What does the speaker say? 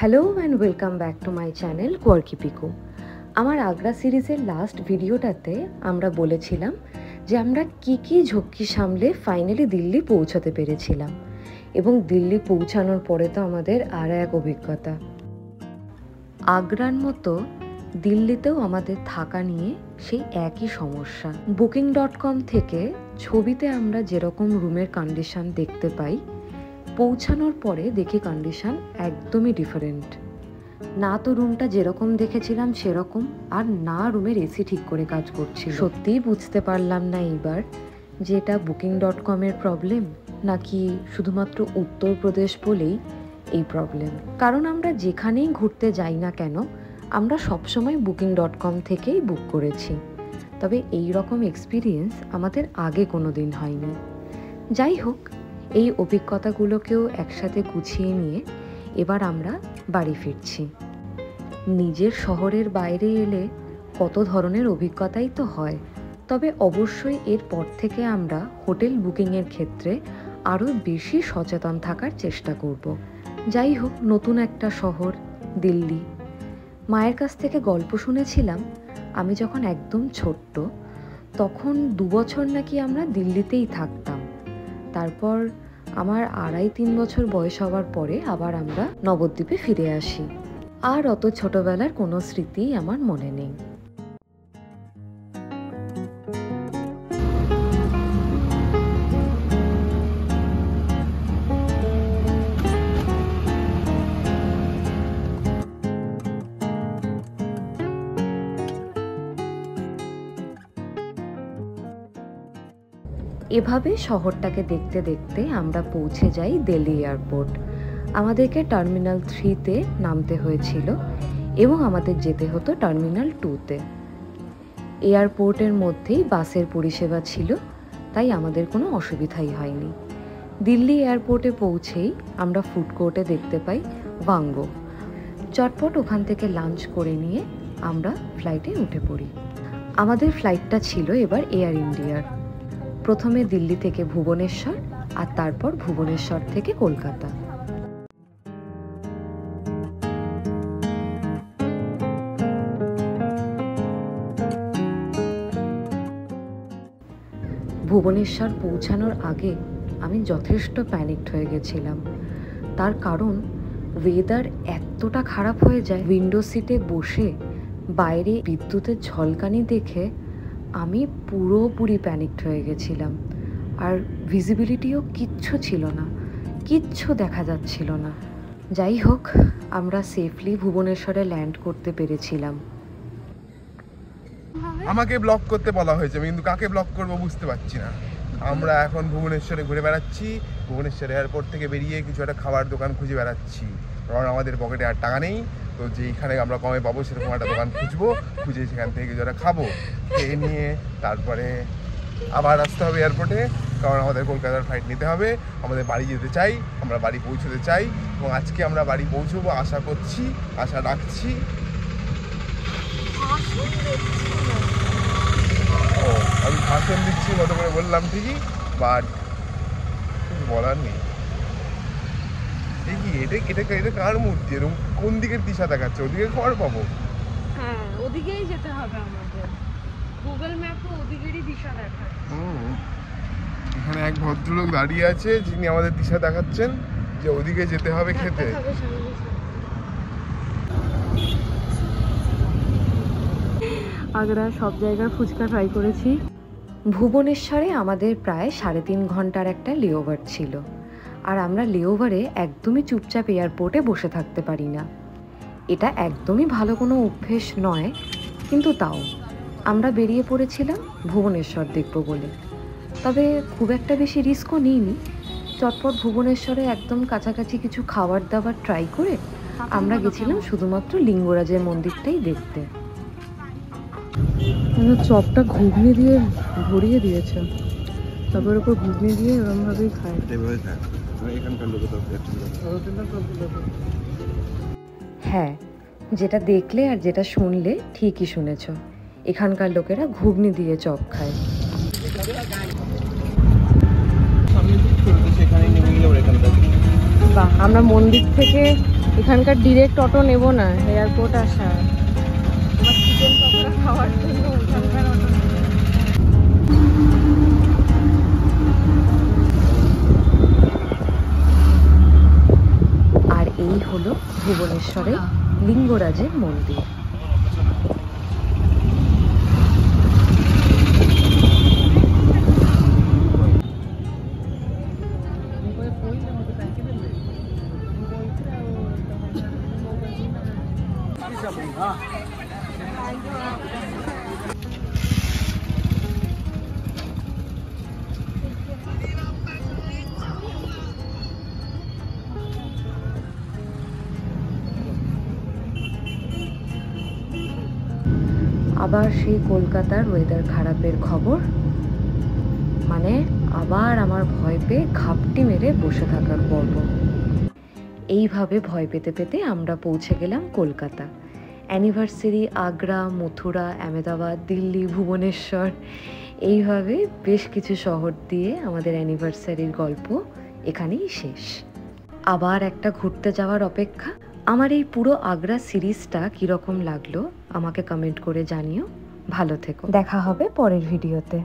Hello and welcome back to my channel Quirky Piku. আমার আগ্রা সিরিজের last ভিডিওটাতে আমরা বলেছিলাম যে আমরা কী ঝক্কি সামলে ফাইনালি দিল্লি পৌঁছাতে পেরেছিলাম, এবং দিল্লি পৌঁছানোর পরে তো আমাদের আর এক অভিজ্ঞতা। আগ্রার মতো দিল্লিতেও আমাদের থাকা নিয়ে সেই একই সমস্যা। Booking.com থেকে ছবিতে আমরা যেরকম রুমের কন্ডিশন দেখতে পাই, পৌঁছানোর পরে দেখি কন্ডিশন একদমই ডিফারেন্ট। না তো রুমটা যেরকম দেখেছিলাম সেরকম, আর না রুমের এসি ঠিক করে কাজ করছিল। সত্যিই বুঝতে পারলাম না এইবার যে এটা Booking.com-এর প্রবলেম নাকি শুধুমাত্র উত্তরপ্রদেশ বলেই এই প্রবলেম। কারণ আমরা যেখানেই ঘুরতে যাই না কেন আমরা সবসময় Booking.com থেকেই বুক করেছি, তবে এই রকম এক্সপিরিয়েন্স আমাদের আগে কোনো দিন হয়নি। যাই হোক, এই অভিজ্ঞতাগুলোকেও একসাথে গুছিয়ে নিয়ে এবার আমরা বাড়ি ফিরছি। নিজের শহরের বাইরে এলে কত ধরনের অভিজ্ঞতাই তো হয়, তবে অবশ্যই এরপর থেকে আমরা হোটেল বুকিংয়ের ক্ষেত্রে আরও বেশি সচেতন থাকার চেষ্টা করব। যাই হোক, নতুন একটা শহর দিল্লি। মায়ের কাছ থেকে গল্প শুনেছিলাম আমি যখন একদম ছোট্ট তখন 2 বছর নাকি আমরা দিল্লিতেই থাকতাম। তারপর আমার 2.5-3 বছর বয়স হওয়ার পরে আবার আমরা নবদ্বীপে ফিরে আসি। আর অত ছোটবেলার কোনো স্মৃতি আমার মনে নেই। এভাবে শহরটাকে দেখতে দেখতে আমরা পৌঁছে যাই দিল্লি এয়ারপোর্ট। আমাদেরকে টার্মিনাল 3-তে নামতে হয়েছিল এবং আমাদের যেতে হতো টার্মিনাল 2-তে। এয়ারপোর্টের মধ্যেই বাসের পরিষেবা ছিল, তাই আমাদের কোনো অসুবিধাই হয়নি। দিল্লি এয়ারপোর্টে পৌঁছেই আমরা ফুড কোর্টে দেখতে পাই ভাঙ্গো। চটপট ওখান থেকে লাঞ্চ করে নিয়ে আমরা ফ্লাইটে উঠে পড়ি। আমাদের ফ্লাইটটা ছিল এবার এয়ার ইন্ডিয়ার। প্রথমে দিল্লি থেকে ভুবনেশ্বর আর তারপর ভুবনেশ্বর থেকে কলকাতা। ভুবনেশ্বর পৌঁছানোর আগে আমি যথেষ্ট প্যানিকড হয়ে গেছিলাম। তার কারণ ওয়েদার এতটা খারাপ হয়ে যায়, উইন্ডো সিটে বসে বাইরে বিদ্যুতের ঝলকানি দেখে আমি পুরোপুরি প্যানিকড হয়ে গেছিলাম। আর ভিজিবিলিটিও কিচ্ছু ছিল না, কিচ্ছু দেখা যাচ্ছিল না। যাই হোক, আমরা সেফলি ভুবনেশ্বরে ল্যান্ড করতে পেরেছিলাম। আমাকে ব্লক করতে বলা হয়েছে, আমি কিন্তু কাকে ব্লক করবো বুঝতে পারছি না। আমরা এখন ভুবনেশ্বরে ঘুরে বেড়াচ্ছি। ভুবনেশ্বর এয়ারপোর্ট থেকে বেরিয়ে কিছু একটা খাবার দোকান খুঁজে বেড়াচ্ছি, কারণ আমাদের পকেটে আর টাকা নেই। তো যেইখানে আমরা কমে পাবো সেরকম একটা দোকান খুঁজবো, খুঁজে সেখান থেকে কিছু একটা খাবো, খেয়ে নিয়ে তারপরে আবার আসতে হবে এয়ারপোর্টে, কারণ আমাদের কলকাতার ফ্লাইট নিতে হবে। আমাদের বাড়ি যেতে চাই, আমরা বাড়ি পৌঁছতে চাই, এবং আজকে আমরা বাড়ি পৌঁছবো আশা করছি, আশা রাখছি। আমি ভাষণ দিচ্ছি মতো করে বললাম ঠিকই, বাট কিছু বলার নেই। কি এটা কার মূর্তি? এরকম কোন দিকের দিশা দেখাচ্ছে? ওদিকে খবর পাবো? হ্যাঁ, ওদিকেই যেতে হবে আমাদের। গুগল ম্যাপে ওদিকেরই দিশা দেখায়। এখানে এক ভদ্রলোক দাঁড়িয়ে আছে যিনি আমাদের দিশা দেখাচ্ছেন যে ওদিকে যেতে হবে খেতে। আগ্রা সব জায়গায় ফুচকা ট্রাই করেছি। ভুবনেশ্বরে আমাদের প্রায় 3.5 ঘন্টার একটা লেওভার ছিল, আর আমরা লেওভারে একদমই চুপচাপ এয়ারপোর্টে বসে থাকতে পারি না। এটা একদমই ভালো কোনো অভ্যেস নয়, কিন্তু তাও আমরা বেরিয়ে পড়েছিলাম ভুবনেশ্বর দেখব বলে। তবে খুব একটা বেশি রিস্কও নিইনি। চটপট ভুবনেশ্বরে একদম কাছাকাছি কিছু খাবার দাবার ট্রাই করে আমরা গেছিলাম শুধুমাত্র লিঙ্গরাজের মন্দিরটাই দেখতে। চপটা ঘুগনি দিয়ে ভরিয়ে দিয়েছে, তারপর ওপর ঘুগনি দিয়ে এরকমভাবেই খায়। হ্যাঁ, যেটা দেখলে আর যেটা শুনলে ঠিকই শুনেছ, এখানকার লোকেরা ঘুগনি দিয়ে চপ খায়। বাহ, আমরা মন্দির থেকে এখানকার ডিরেক্ট অটো নেব না, এয়ারপোর্ট আসা। আমার চিকেন পকোড়া খাওয়ার জন্য ওখানকার অটো নেব। আর এই হলো ভুবনেশ্বরের লিঙ্গরাজের মন্দির। আবার সেই কলকাতার ওয়েদার খারাপের খবর, মানে আবার আমার ভয় পেয়ে ঘাপটি মেরে বসে থাকার পর্ব। এইভাবে ভয় পেতে পেতে আমরা পৌঁছে গেলাম কলকাতা। অ্যানিভার্সারি আগ্রা, মথুরা, আহমেদাবাদ, দিল্লি, ভুবনেশ্বর, এইভাবে বেশ কিছু শহর দিয়ে আমাদের অ্যানিভার্সারির গল্প এখানেই শেষ। আবার একটা ঘুরতে যাওয়ার অপেক্ষা। আমার এই পুরো আগ্রা সিরিজটা কীরকম লাগলো আমাকে কমেন্ট করে জানিও। ভালো থেকো, দেখা হবে পরের ভিডিওতে।